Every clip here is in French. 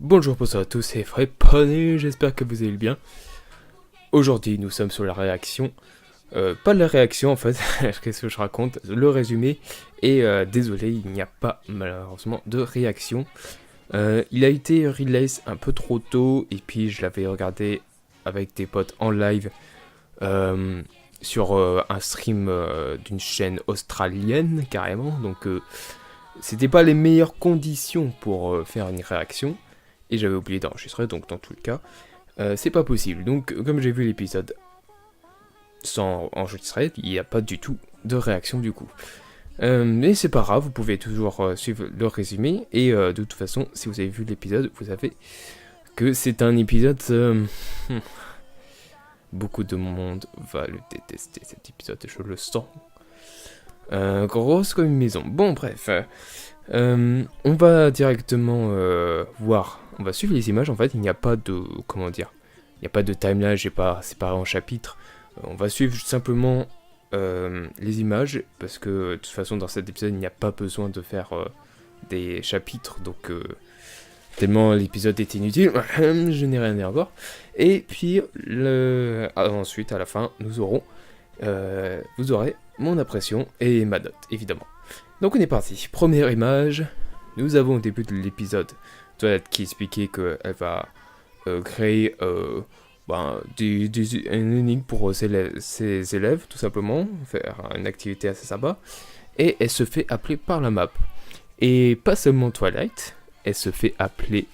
Bonjour, bonsoir à tous, c'est FredPony, j'espère que vous allez bien. Aujourd'hui, nous sommes sur la réaction. Pas la réaction en fait, qu'est-ce que je raconte, le résumé. Et désolé, il n'y a pas malheureusement de réaction. Il a été release un peu trop tôt, et puis je l'avais regardé avec des potes en live sur un stream d'une chaîne australienne carrément. Donc c'était pas les meilleures conditions pour faire une réaction. Et j'avais oublié d'enregistrer, donc dans tout le cas, c'est pas possible. Donc, comme j'ai vu l'épisode sans enregistrer, il n'y a pas du tout de réaction du coup. Mais c'est pas grave, vous pouvez toujours suivre le résumé. Et de toute façon, si vous avez vu l'épisode, vous savez que c'est un épisode... beaucoup de monde va le détester, cet épisode, je le sens. Grosse comme une maison. Bon, bref. On va directement voir. On va suivre les images. En fait, il n'y a pas de... Comment dire, il n'y a pas de timeline, j'ai pas séparé en chapitres. On va suivre simplement les images. Parce que, de toute façon, dans cet épisode, il n'y a pas besoin de faire des chapitres. Donc, tellement l'épisode est inutile. Je n'ai rien à voir. Et puis, ensuite, à la fin, vous aurez mon impression et ma note, évidemment. Donc on est parti. Première image, nous avons au début de l'épisode Toilette qui expliquait qu'elle va créer une énigme pour ses élèves, tout simplement, faire une activité assez sympa, et elle se fait appeler par la map. Et pas seulement Twilight, elle se fait appeler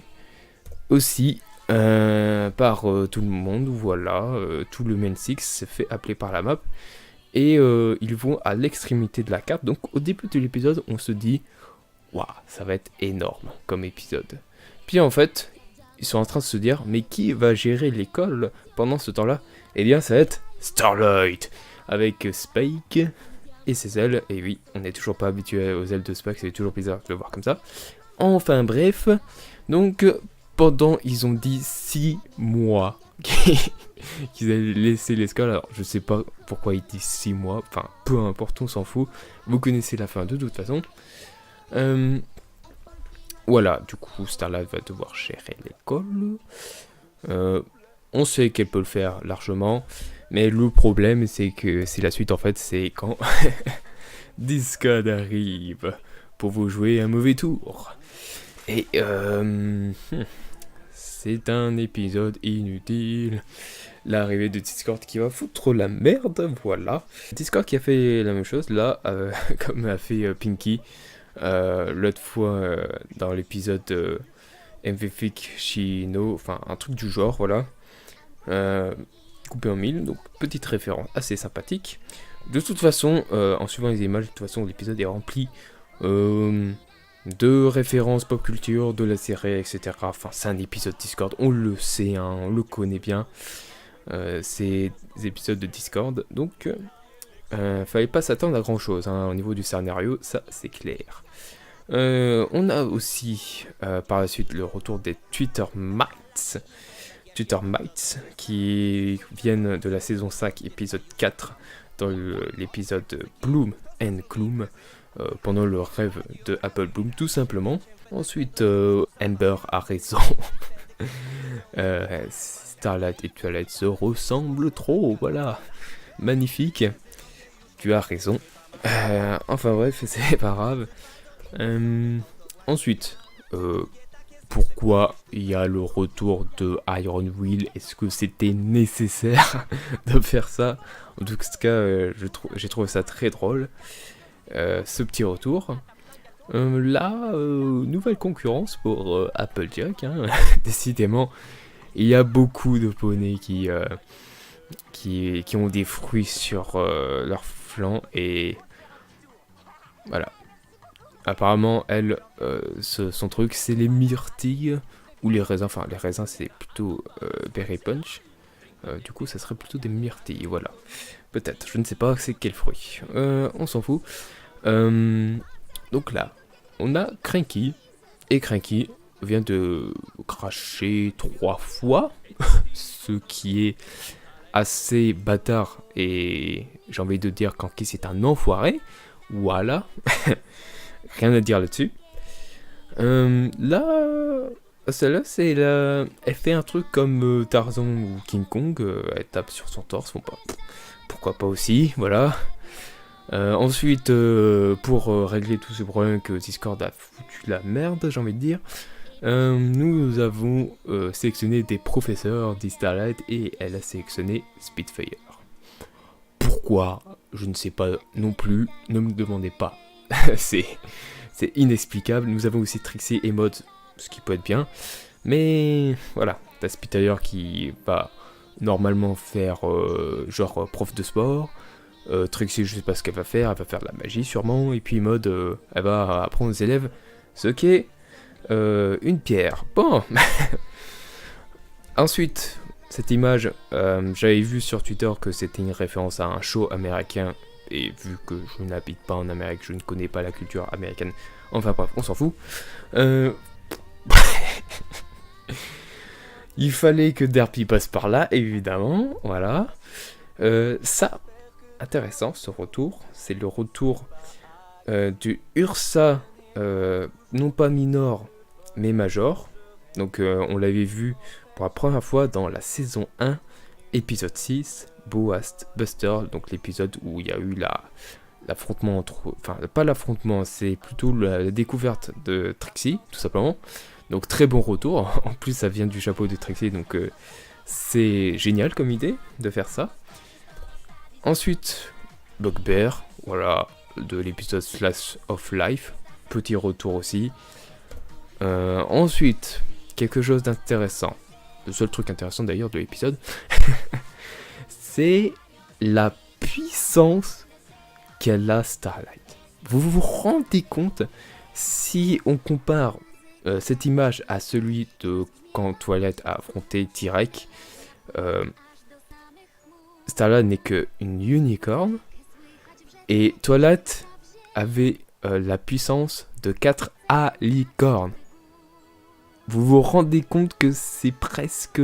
aussi par tout le monde, voilà, tout le main six se fait appeler par la map. Et ils vont à l'extrémité de la carte. Donc au début de l'épisode, on se dit waouh, ça va être énorme comme épisode. Puis en fait, ils sont en train de se dire mais qui va gérer l'école pendant ce temps-là? Eh bien, ça va être Starlight avec Spike et ses ailes. Et oui, on n'est toujours pas habitué aux ailes de Spike, c'est toujours bizarre de le voir comme ça. Enfin bref, donc pendant, ils ont dit 6 mois qu'ils allaient laisser l'école. Alors je sais pas pourquoi ils disent 6 mois, enfin peu importe, on s'en fout. Vous connaissez la fin de toute façon. Voilà, du coup Starlight va devoir gérer l'école. On sait qu'elle peut le faire largement, mais le problème c'est que c'est la suite en fait, c'est quand Discord arrive pour vous jouer un mauvais tour. Et c'est un épisode inutile. L'arrivée de Discord qui va foutre la merde, voilà. Discord qui a fait la même chose, là, comme a fait Pinky l'autre fois dans l'épisode MVFIC Shino, enfin un truc du genre, voilà. Coupé en mille, donc petite référence assez sympathique. De toute façon, en suivant les images, de toute façon l'épisode est rempli de références pop culture, de la série, etc. Enfin, c'est un épisode Discord, on le sait, hein, on le connaît bien. C'est des épisodes de Discord, donc fallait pas s'attendre à grand chose hein, au niveau du scénario, ça c'est clair. On a aussi par la suite le retour des Twitter Mites qui viennent de la saison 5, épisode 4, dans l'épisode Bloom and Gloom. Pendant le rêve de Apple Bloom, tout simplement. Ensuite, Amber a raison. Starlight et Twilight se ressemblent trop, voilà. Magnifique. Tu as raison. Enfin bref, c'est pas grave. Ensuite, pourquoi il y a le retour de Iron Will? Est-ce que c'était nécessaire de faire ça? En tout cas, j'ai trouvé ça très drôle. Ce petit retour. Nouvelle concurrence pour Applejack. Hein. Décidément, il y a beaucoup de poneys qui ont des fruits sur leur flanc. Et voilà. Apparemment, elle, son truc, c'est les myrtilles ou les raisins. Enfin, les raisins, c'est plutôt berry punch. Du coup, ça serait plutôt des myrtilles. Voilà. Peut-être. Je ne sais pas c'est quel fruit. On s'en fout. Donc là, on a Cranky, et Cranky vient de cracher 3 fois, ce qui est assez bâtard, et j'ai envie de dire Cranky c'est un enfoiré, voilà, rien à dire là-dessus. Là, Celle-là, elle fait un truc comme Tarzan ou King Kong, elle tape sur son torse, bon, bah, pourquoi pas aussi, voilà. Ensuite, pour régler tous ces problèmes que Discord a foutu la merde, j'ai envie de dire, nous avons sélectionné des professeurs d'Starlight et elle a sélectionné Spitfire. Pourquoi? Je ne sais pas non plus, ne me demandez pas. c'est inexplicable. Nous avons aussi Trixie et Maud, ce qui peut être bien. Mais voilà, t'as Spitfire qui va normalement faire genre prof de sport. Trixie, je sais pas ce qu'elle va faire, elle va faire de la magie sûrement. Et puis Maud, elle va apprendre aux élèves ce qu'est une pierre. Bon. Ensuite, cette image, j'avais vu sur Twitter que c'était une référence à un show américain. Et vu que je n'habite pas en Amérique, je ne connais pas la culture américaine. Enfin bref, on s'en fout. Il fallait que Derpy passe par là, évidemment. Voilà. Ça, intéressant ce retour. C'est le retour du Ursa, non pas minor, mais major. Donc on l'avait vu pour la première fois dans la saison 1, épisode 6, Boast Buster, donc l'épisode où il y a eu l'affrontement entre... Enfin, pas l'affrontement, c'est plutôt la découverte de Trixie, tout simplement. Donc très bon retour, en plus ça vient du chapeau de Trixie, donc c'est génial comme idée de faire ça. Ensuite, Bugbear, voilà, de l'épisode Slash of Life, petit retour aussi. Ensuite, quelque chose d'intéressant, le seul truc intéressant d'ailleurs de l'épisode, c'est la puissance qu'elle a Starlight. Vous vous rendez compte, si on compare cette image à celui de quand Twilight a affronté T-Rex, Starlight n'est qu'une unicorne, et Twilight avait la puissance de 4 alicornes. Vous vous rendez compte que c'est presque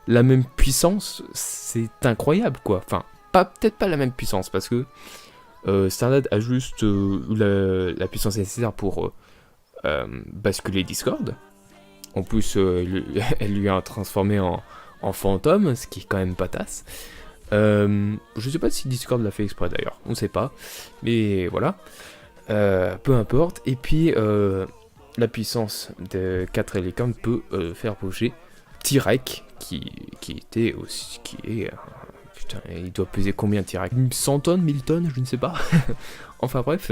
la même puissance, c'est incroyable quoi. Enfin, peut-être pas la même puissance, parce que Starlight a juste la puissance nécessaire pour basculer Discord. En plus, elle lui a transformé en fantôme, ce qui est quand même patasse. Je sais pas si Discord l'a fait exprès d'ailleurs, on sait pas. Mais voilà. Peu importe. Et puis, la puissance de 4 hélicornes peut faire bouger T-Rex, qui était aussi... Qui est... putain, il doit peser combien T-Rex? 100 tonnes, 1000 tonnes, je ne sais pas. Enfin bref.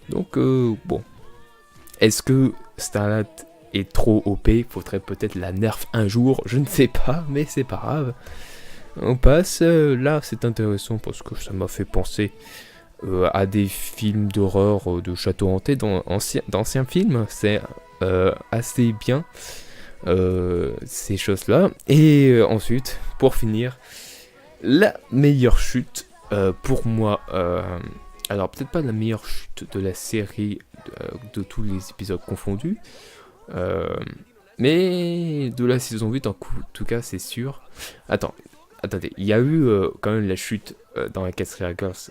Donc, bon. Est-ce que Starlight est trop OP? Faudrait peut-être la nerf un jour, je ne sais pas, mais c'est pas grave. On passe. Là, c'est intéressant parce que ça m'a fait penser à des films d'horreur de château hanté d'anciens films. C'est assez bien ces choses-là. Et ensuite, pour finir, la meilleure chute pour moi. Alors peut-être pas la meilleure chute de la série de tous les épisodes confondus, mais de la saison 8 en tout cas c'est sûr. Attendez, il y a eu quand même la chute dans la Castle Girls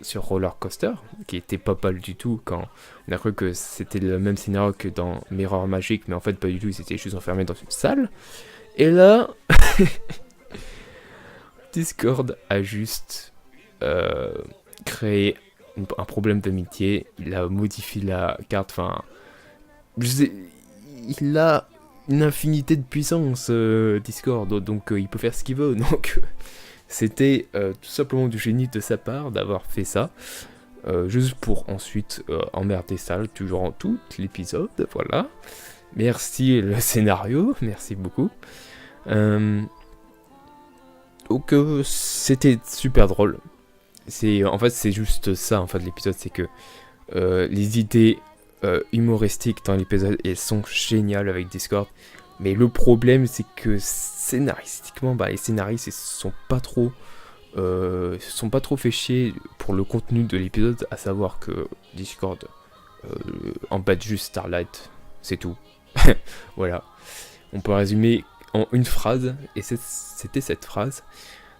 sur Roller Coaster, qui était pas mal du tout quand on a cru que c'était le même scénario que dans Mirror Magic, mais en fait pas du tout, ils étaient juste enfermés dans une salle. Et là, Discord a juste créé un problème d'amitié, il a modifié la carte, enfin, il a une infinité de puissance, Discord, donc il peut faire ce qu'il veut, donc c'était tout simplement du génie de sa part d'avoir fait ça, juste pour ensuite emmerder ça durant tout l'épisode, voilà. Merci le scénario, merci beaucoup. Donc c'était super drôle. En fait c'est juste ça en fait l'épisode, c'est que les idées humoristiques dans l'épisode elles sont géniales avec Discord, mais le problème c'est que scénaristiquement les scénaristes ils sont pas trop fait chier pour le contenu de l'épisode, à savoir que Discord embête juste Starlight, c'est tout. Voilà, on peut résumer en une phrase, et c'était cette phrase.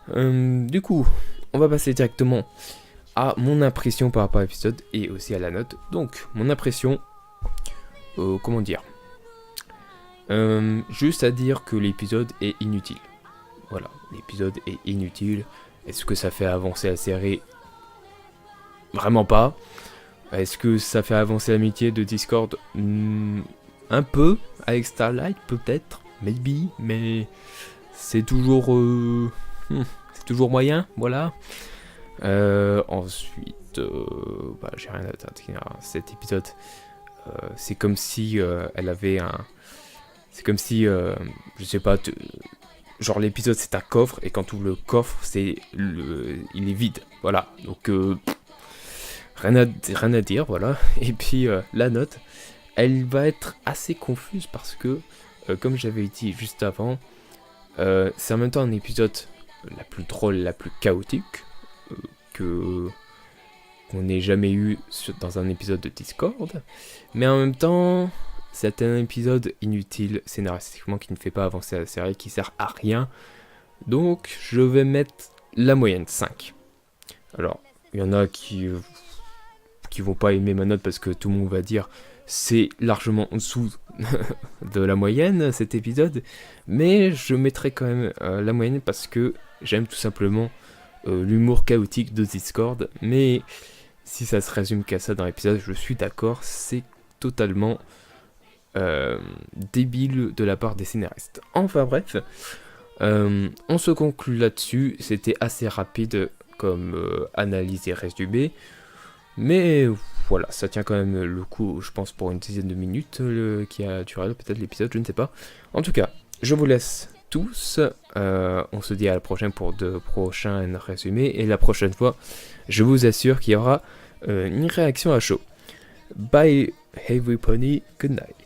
Du coup, on va passer directement à mon impression par rapport à l'épisode et aussi à la note. Donc, mon impression, comment dire, Juste à dire que l'épisode est inutile. Voilà, l'épisode est inutile. Est-ce que ça fait avancer la série? Vraiment pas. Est-ce que ça fait avancer l'amitié de Discord? Un peu, avec Starlight peut-être, maybe, mais c'est toujours, c'est toujours moyen, voilà. Ensuite, j'ai rien à dire. Cet épisode, c'est comme si elle avait un, c'est comme si, je sais pas, genre l'épisode c'est un coffre et quand tu ouvres le coffre, il est vide, voilà. Donc rien à dire, voilà. Et puis la note, elle va être assez confuse parce que, comme j'avais dit juste avant, c'est en même temps un épisode la plus drôle, la plus chaotique qu'on ait jamais eu dans un épisode de Discord, mais en même temps, c'est un épisode inutile scénaristiquement qui ne fait pas avancer la série, qui sert à rien. Donc je vais mettre la moyenne 5. Alors, il y en a qui vont pas aimer ma note parce que tout le monde va dire c'est largement en dessous de la moyenne cet épisode, mais je mettrai quand même la moyenne parce que j'aime tout simplement l'humour chaotique de Discord, mais si ça se résume qu'à ça dans l'épisode, je suis d'accord, c'est totalement débile de la part des scénaristes. Enfin bref, on se conclut là-dessus, c'était assez rapide comme analyse et résumé, mais voilà, ça tient quand même le coup, je pense, pour une dizaine de minutes qui a duré peut-être l'épisode, je ne sais pas. En tout cas, je vous laisse tous, on se dit à la prochaine pour de prochains résumés, et la prochaine fois, je vous assure qu'il y aura une réaction à chaud. Bye everybody, good night.